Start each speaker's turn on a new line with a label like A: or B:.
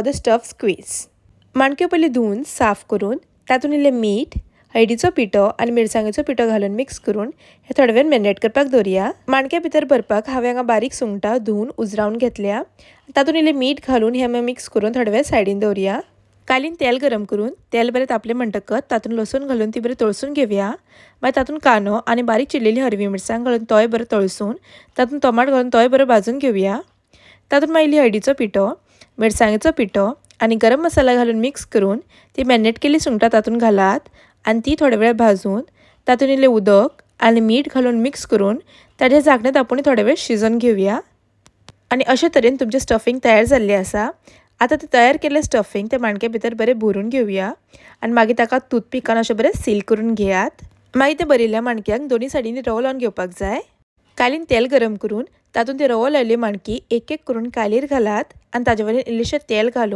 A: The stuff squeeze. माणक्यो पयलीं धुवन साफ करून तातूंत इल्लें मीठ, हळदीचो पिठो आनी मिरसांगेचो पिठो घालून मिक्स करून हे थोडे वेळ मॅरिनेट करपाक दवरया. माणक्या भितर भरपाक हांवें हांगा बारीक सुंगटां धुवन उजरावन घेतल्या. तातूंत इल्लें मीठ घालून हे मिक्स करून थोडे वेळ सायडीन दवरया. कालीन तेल गरम करून तेल बरें तापलें म्हणटकच तातूंत लसूण घालून ती बरें तळसून घेवया. मागीर तातूंत कांदो आनी बारीक चिरलेली हरवी मिरसांग घालून तोय बरें तळसून तातूंत टोमाट घालून तोय बरें भाजून घेवया. तातूंत मागीर इल्ली हळदीचो पिठो, मिरसांगेचो पिठो आनी गरम मसाला घालून मिक्स करून ती मॅरिनेट केल्ली सुंगटां तातूंत घालात आनी ती थोडे वेळ भाजून तातूंत इल्लें उदक आनी मीठ घालून मिक्स करून ताचें धाकणें धांपून थोडे वेळ शिजोवन घेवया. आनी अशे तरेन तुमचें स्टफींग तयार जाल्लें आसा. आतां तें तयार केल्लें स्टफींग त्या माणक्या भितर बरें भरून घेवया आनी मागीर ताका टूथपिकान अशें बरें सील करून घेयात. मागीर तें भरिल्ल्या माणक्यांक दोनी सायडींनी रवो लावन घेवपाक जाय. कालीन तेल गरम करून तातूंत ती रवो लायिल्ली माणकी एक एक करून कायलीर घालात आनी ताजे वयल्यान इल्लेशें तेल घालून